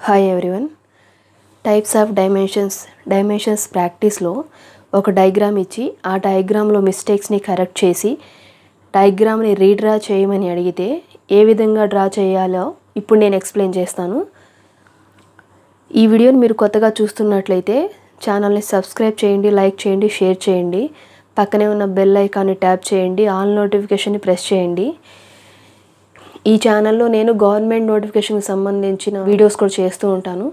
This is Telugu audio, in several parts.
Hi everyone. Types of dimensions ప్రాక్టీస్లో ఒక డయాగ్రామ్ ఇచ్చి ఆ డయాగ్రామ్లో మిస్టేక్స్ని కరెక్ట్ చేసి డయాగ్రామ్ని రీడ్రా చేయమని అడిగితే ఏ విధంగా డ్రా చేయాలో ఇప్పుడు నేను ఎక్స్ప్లెయిన్ చేస్తాను. ఈ వీడియోని మీరు కొత్తగా చూస్తున్నట్లయితే ఛానల్ని సబ్స్క్రైబ్ చేయండి, లైక్ చేయండి, షేర్ చేయండి. పక్కనే ఉన్న బెల్ ఐకాన్ని ట్యాప్ చేయండి, ఆల్ నోటిఫికేషన్ని ప్రెస్ చేయండి. ఈ ఛానల్లో నేను గవర్నమెంట్ నోటిఫికేషన్కి సంబంధించిన వీడియోస్ కూడా చేస్తూ ఉంటాను.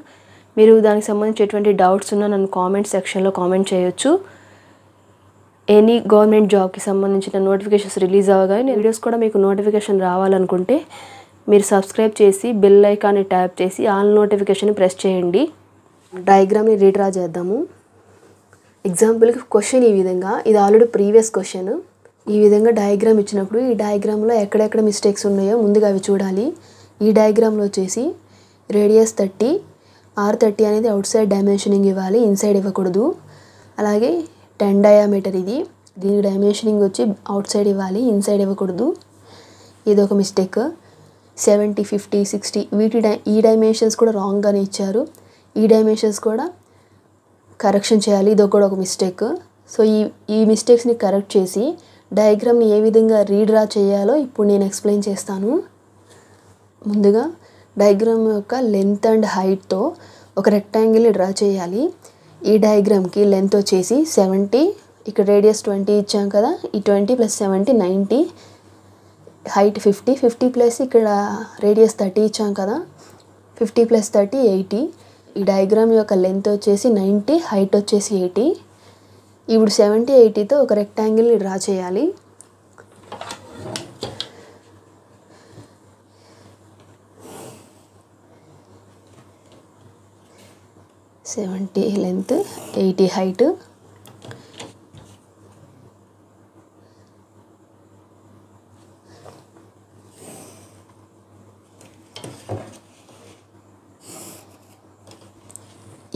మీరు దానికి సంబంధించి ఎటువంటి డౌట్స్ ఉన్నా నన్ను కామెంట్ సెక్షన్లో కామెంట్ చేయొచ్చు. ఎనీ గవర్నమెంట్ జాబ్కి సంబంధించిన నోటిఫికేషన్స్ రిలీజ్ అవ్వగానే నేను వీడియోస్ కూడా మీకు నోటిఫికేషన్ రావాలనుకుంటే మీరు సబ్స్క్రైబ్ చేసి బెల్ ఐకాన్ని ట్యాప్ చేసి ఆల్ నోటిఫికేషన్ ప్రెస్ చేయండి. డయాగ్రామ్ని రీడ్రా చేద్దాము. ఎగ్జాంపుల్కి క్వశ్చన్ ఈ విధంగా, ఇది ఆల్రెడీ ప్రీవియస్ క్వశ్చన్. ఈ విధంగా డయాగ్రామ్ ఇచ్చినప్పుడు ఈ డయాగ్రామ్లో ఎక్కడెక్కడ మిస్టేక్స్ ఉన్నాయో ముందుగా అవి చూడాలి. ఈ డయాగ్రామ్లో వచ్చేసి రేడియస్ 30, R30 అనేది అవుట్ సైడ్ డైమెన్షనింగ్ ఇవ్వాలి, ఇన్సైడ్ ఇవ్వకూడదు. అలాగే 10 డయామీటర్, దీని డైమెన్షనింగ్ వచ్చి అవుట్ సైడ్ ఇవ్వాలి, ఇన్సైడ్ ఇవ్వకూడదు. ఇది ఒక మిస్టేక్. 70, 50, 60 ఈ డైమెన్షన్స్ కూడా రాంగ్గానే ఇచ్చారు. ఈ డైమెన్షన్స్ కూడా కరెక్షన్ చేయాలి, ఇది కూడా ఒక మిస్టేక్. సో ఈ మిస్టేక్స్ని కరెక్ట్ చేసి డయాగ్రామ్ని ఏ విధంగా రీడ్రా చేయాలో ఇప్పుడు నేను ఎక్స్ప్లెయిన్ చేస్తాను. ముందుగా డయాగ్రామ్ యొక్క లెంత్ అండ్ హైట్తో ఒక రెక్టాంగిల్ని డ్రా చేయాలి. ఈ డయాగ్రామ్కి లెంత్ వచ్చేసి 70, ఇక్కడ రేడియస్ 20 ఇచ్చాం కదా, ఈ 20 + 70 90, హైట్ 50, 50 ప్లస్ ఇక్కడ రేడియస్ 30 ఇచ్చాం కదా, 50 + 30 80. ఈ డయాగ్రామ్ యొక్క లెంత్ వచ్చేసి 90, హైట్ వచ్చేసి 80. ఇప్పుడు 70, 80తో ఒక రెక్టాంగిల్ని డ్రా చేయాలి. Seventy length, 80 height.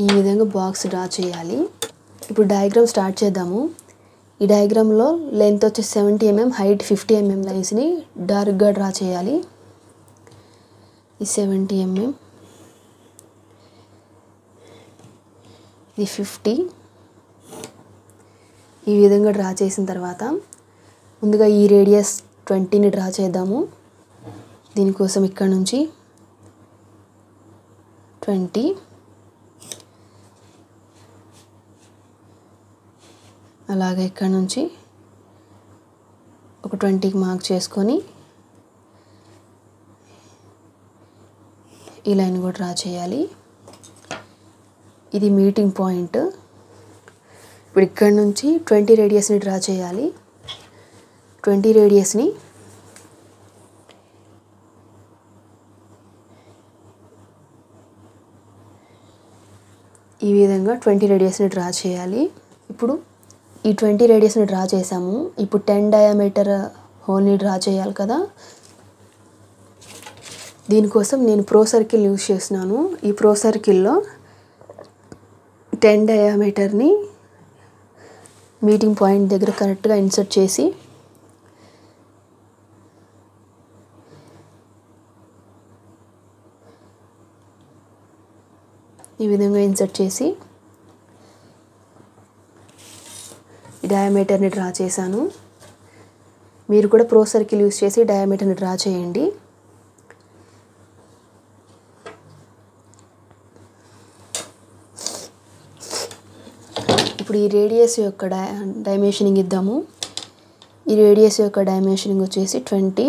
ఈ విధంగా బాక్స్ డ్రా చేయాలి. ఇప్పుడు డయాగ్రామ్ స్టార్ట్ చేద్దాము. ఈ డయాగ్రామ్లో లెంత్ వచ్చి 70 mm, హైట్ 50 mm లైన్స్ని డార్క్గా డ్రా చేయాలి. ఈ 70 mm, ఇది 50. ఈ విధంగా డ్రా చేసిన తర్వాత ముందుగా ఈ రేడియస్ 20ని డ్రా చేద్దాము. దీనికోసం ఇక్కడ నుంచి 20, అలాగే ఇక్కడ నుంచి ఒక 20కి మార్క్ చేసుకొని ఈ లైన్ కూడా డ్రా చేయాలి. ఇది మీటింగ్ పాయింట్. ఇప్పుడు ఇక్కడ నుంచి 20 రేడియస్ని డ్రా చేయాలి. 20 రేడియస్ని ఈ విధంగా 20 రేడియస్ని డ్రా చేయాలి. ఇప్పుడు ఈ 20 రేడియస్ని డ్రా చేసాము. ఇప్పుడు 10 డయామీటర్ హోల్ని డ్రా చేయాలి కదా. దీనికోసం నేను ప్రో సర్కిల్ యూజ్ చేస్తున్నాను. ఈ ప్రో సర్కిల్లో 10 డయామీటర్ని మీటింగ్ పాయింట్ దగ్గర కరెక్ట్గా ఇన్సర్ట్ చేసి ఈ విధంగా ఇన్సర్ట్ చేసి డయామీటర్ని డ్రా చేశాను. మీరు కూడా ప్రో సర్కిల్ యూజ్ చేసి డయామీటర్ని డ్రా చేయండి. ఇప్పుడు ఈ రేడియస్ యొక్క డైమెన్షనింగ్ ఇద్దాము. ఈ రేడియస్ యొక్క డైమెన్షనింగ్ వచ్చేసి 20,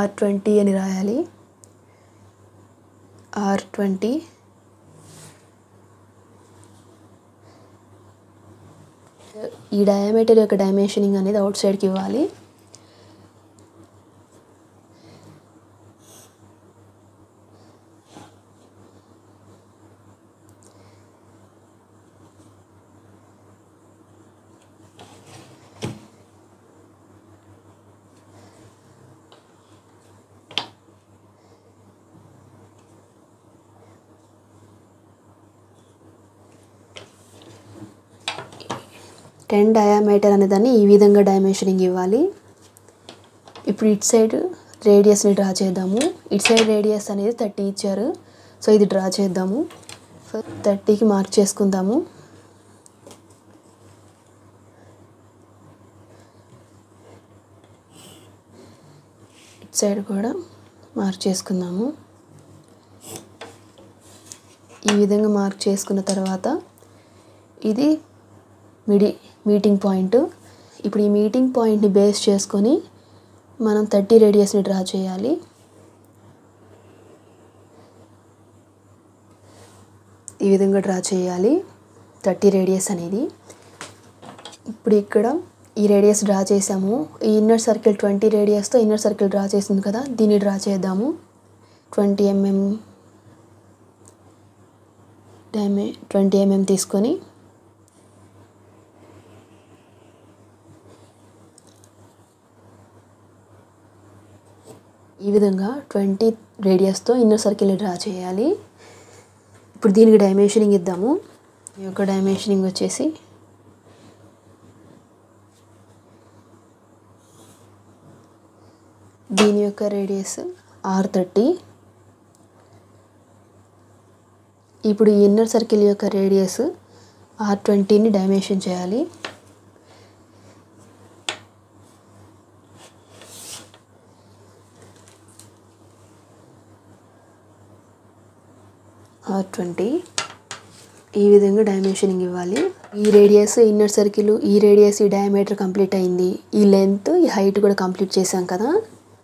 R20 అని రాయాలి. R20. ఈ డయామీటర్ యొక్క డైమెన్షనింగ్ అనేది అవుట్ సైడ్కి ఇవ్వాలి. 10 డయామీటర్ అనే దాన్ని ఈ విధంగా డైమెన్షనింగ్ ఇవ్వాలి. ఇప్పుడు ఇటు సైడ్ రేడియస్ని డ్రా చేద్దాము. ఇటు సైడ్ రేడియస్ అనేది 30 ఇచ్చారు. సో ఇది డ్రా చేద్దాము. సో 30కి మార్క్ చేసుకుందాము. ఇటు సైడ్ కూడా మార్క్ చేసుకుందాము. ఈ విధంగా మార్క్ చేసుకున్న తర్వాత ఇది మీటింగ్ పాయింట్. ఇప్పుడు ఈ మీటింగ్ పాయింట్ని బేస్ చేసుకొని మనం 30 రేడియస్ని డ్రా చేయాలి. ఈ విధంగా డ్రా చేయాలి 30 రేడియస్ అనేది. ఇప్పుడు ఇక్కడ ఈ రేడియస్ డ్రా చేసాము. ఈ ఇన్నర్ సర్కిల్ 20 రేడియస్తో ఇన్నర్ సర్కిల్ డ్రా చేసింది కదా, దీన్ని డ్రా చేద్దాము. 20 mm తీసుకొని ఈ విధంగా 20 రేడియస్తో ఇన్నర్ సర్కిల్ని డ్రా చేయాలి. ఇప్పుడు దీనికి డైమెన్షనింగ్ ఇద్దాము. ఈ యొక్క డైమెన్షనింగ్ వచ్చేసి దీని యొక్క రేడియస్ R30. ఇప్పుడు ఈ ఇన్నర్ సర్కిల్ యొక్క రేడియస్ R20ని డైమెన్షన్ చేయాలి. R20 ఈ విధంగా డైమెన్షనింగ్ ఇవ్వాలి. ఈ రేడియస్ ఇన్నర్ సర్కిల్, ఈ రేడియస్, ఈ డయామీటర్ కంప్లీట్ అయింది. ఈ లెంత్, ఈ హైట్ కూడా కంప్లీట్ చేసాం కదా.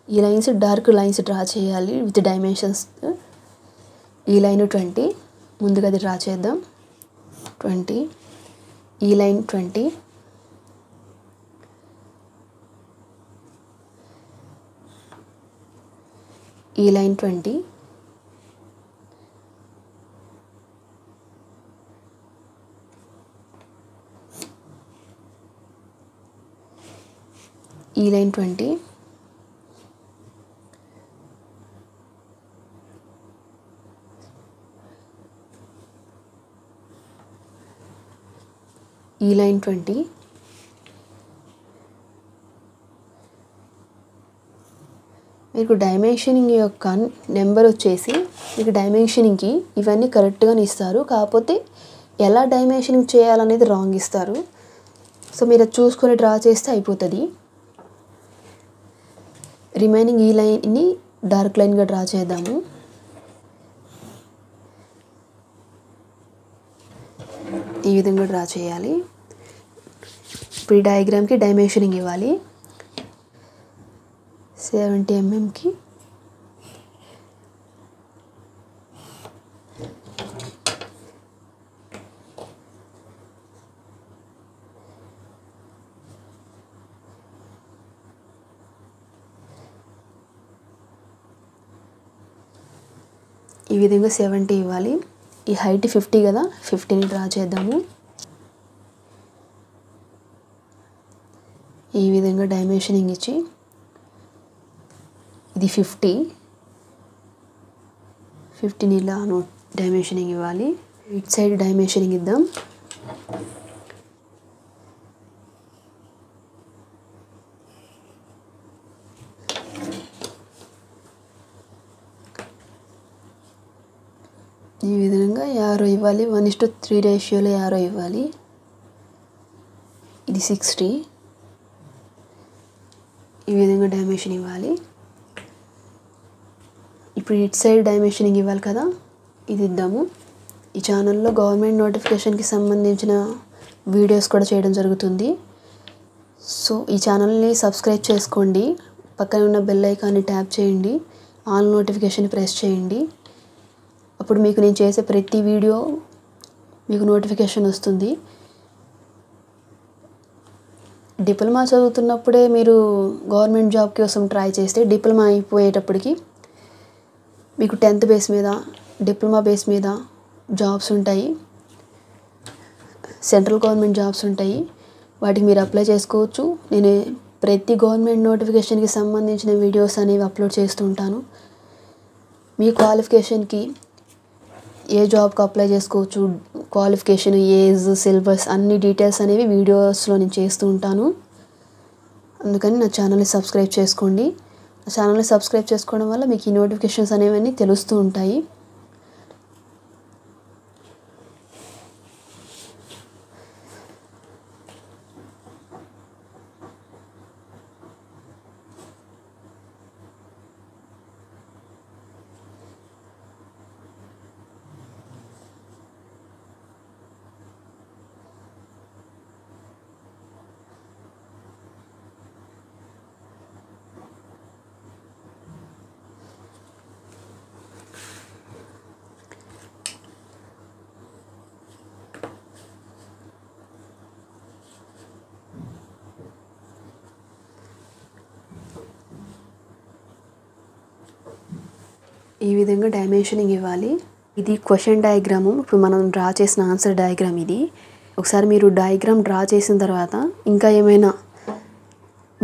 ఈ లైన్స్ డార్క్ లైన్స్ డ్రా చేయాలి విత్ డైమెన్షన్స్. ఈ లైన్ 20, ముందుగా అది డ్రా చేద్దాం. 20, ఈ లైన్ 20, ఈ లైన్ 20, ఈ లైన్ 20, ఈ లైన్ 20, మీకు డైమెన్షనింగ్ యొక్క నెంబర్ వచ్చేసి మీకు డైమెన్షనింగ్కి ఇవన్నీ కరెక్ట్గానే ఇస్తారు. కాకపోతే ఎలా డైమెన్షనింగ్ చేయాలనేది రాంగ్ ఇస్తారు. సో మీరు అది చూసుకొని డ్రా చేస్తే అయిపోతుంది. రిమైనింగ్ ఈ లైన్ని డార్క్ లైన్గా డ్రా చేద్దాము. ఈ విధంగా డ్రా చేయాలి. ఇప్పుడు ఈ డయాగ్రామ్కి డైమెన్షనింగ్ ఇవ్వాలి. 70 mmకి ఈ విధంగా 70 ఇవ్వాలి. ఈ హైట్ 50 కదా, 50ని డ్రా చేద్దాము. ఈ విధంగా డైమెన్షనింగ్ ఇచ్చి ఇది 50ని ఇలా డైమెన్షనింగ్ ఇవ్వాలి. ఇటు సైడ్ డైమెన్షనింగ్ ఇద్దాం. ఈ విధంగా 50 ఇవ్వాలి. 1:3 రేషియోలో 50 ఇవ్వాలి. ఇది 60. ఈ విధంగా డైమెన్షన్ ఇవ్వాలి. ఇప్పుడు ఇటు సైడ్ డైమెన్షనింగ్ ఇవ్వాలి కదా, ఇది ఇద్దాము. ఈ ఛానల్లో గవర్నమెంట్ నోటిఫికేషన్కి సంబంధించిన వీడియోస్ కూడా చేయడం జరుగుతుంది. సో ఈ ఛానల్ని సబ్స్క్రైబ్ చేసుకోండి. పక్కన ఉన్న బెల్ ఐకాన్ని ట్యాప్ చేయండి. ఆల్ నోటిఫికేషన్ ప్రెస్ చేయండి. అప్పుడు మీకు నేను చేసే ప్రతి వీడియో మీకు నోటిఫికేషన్ వస్తుంది. డిప్లొమా చదువుతున్నప్పుడే మీరు గవర్నమెంట్ జాబ్ కోసం ట్రై చేస్తే డిప్లొమా అయిపోయేటప్పటికి మీకు 10th బేస్ మీద, డిప్లొమా బేస్ మీద జాబ్స్ ఉంటాయి. సెంట్రల్ గవర్నమెంట్ జాబ్స్ ఉంటాయి. వాటికి మీరు అప్లై చేసుకోవచ్చు. నేను ప్రతి గవర్నమెంట్ నోటిఫికేషన్కి సంబంధించిన వీడియోస్ అనేవి అప్లోడ్ చేస్తూ ఉంటాను. మీ క్వాలిఫికేషన్కి ఏ జాబ్కి అప్లై చేసుకోవచ్చు, క్వాలిఫికేషన్, ఏజ్, సిలబస్ అన్ని డీటెయిల్స్ అనేవి వీడియోస్లో నేను చేస్తూ ఉంటాను. అందుకని నా ఛానల్ని సబ్స్క్రైబ్ చేసుకోండి. నా ఛానల్ని సబ్స్క్రైబ్ చేసుకోవడం వల్ల మీకు ఈ నోటిఫికేషన్స్ అనేవన్నీ తెలుస్తూ ఉంటాయి. ఈ విధంగా డైమెన్షనింగ్ ఇవ్వాలి. ఇది క్వశ్చన్ డయాగ్రాము. ఇప్పుడు మనం డ్రా చేసిన ఆన్సర్ డయాగ్రామ్ ఇది. ఒకసారి మీరు డయాగ్రామ్ డ్రా చేసిన తర్వాత ఇంకా ఏమైనా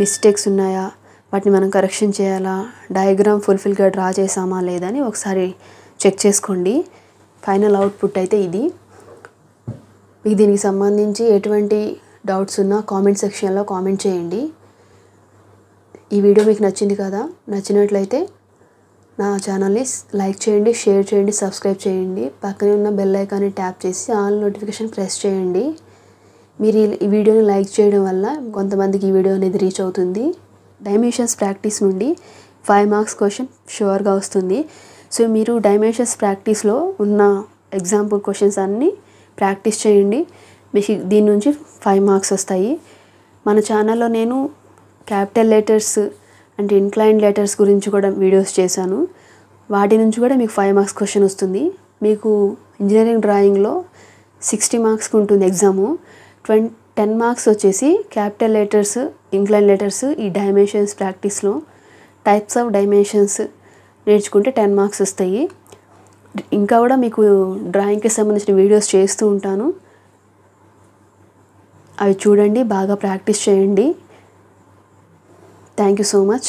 మిస్టేక్స్ ఉన్నాయా, వాటిని మనం కరెక్షన్ చేయాలా, డయాగ్రామ్ ఫుల్ఫిల్గా డ్రా చేసామా లేదని ఒకసారి చెక్ చేసుకోండి. ఫైనల్ అవుట్పుట్ అయితే ఇది. మీకు దీనికి సంబంధించి ఎటువంటి డౌట్స్ ఉన్నా కామెంట్ సెక్షన్లో కామెంట్ చేయండి. ఈ వీడియో మీకు నచ్చింది కదా? నచ్చినట్లయితే నా ఛానల్ని లైక్ చేయండి, షేర్ చేయండి, సబ్స్క్రైబ్ చేయండి. పక్కనే ఉన్న బెల్ ఐకాన్ని ట్యాప్ చేసి ఆల్ నోటిఫికేషన్ ప్రెస్ చేయండి. మీరు ఈ వీడియోని లైక్ చేయడం వల్ల కొంతమందికి ఈ వీడియో అనేది రీచ్ అవుతుంది. డైమెన్షన్స్ ప్రాక్టీస్ నుండి 5 మార్క్స్ క్వశ్చన్ షూర్గా వస్తుంది. సో మీరు డైమెన్షన్స్ ప్రాక్టీస్లో ఉన్న ఎగ్జాంపుల్ క్వశ్చన్స్ అన్నీ ప్రాక్టీస్ చేయండి. మీకు దీని నుంచి 5 మార్క్స్ వస్తాయి. మన ఛానల్లో నేను క్యాపిటల్ లెటర్స్ అంటే ఇన్క్లైన్ లెటర్స్ గురించి కూడా వీడియోస్ చేశాను. వాటి నుంచి కూడా మీకు 5 మార్క్స్ క్వశ్చన్ వస్తుంది. మీకు ఇంజనీరింగ్ డ్రాయింగ్లో 60 మార్క్స్కి ఉంటుంది ఎగ్జాము. 10 మార్క్స్ వచ్చేసి క్యాపిటల్ లెటర్స్, ఇన్క్లైన్ లెటర్స్, ఈ డైమెన్షన్స్ ప్రాక్టీస్లో టైప్స్ ఆఫ్ డైమెన్షన్స్ నేర్చుకుంటే 10 మార్క్స్ వస్తాయి. ఇంకా కూడా మీకు డ్రాయింగ్కి సంబంధించిన వీడియోస్ చేస్తూ ఉంటాను. అవి చూడండి, బాగా ప్రాక్టీస్ చేయండి. Thank you so much.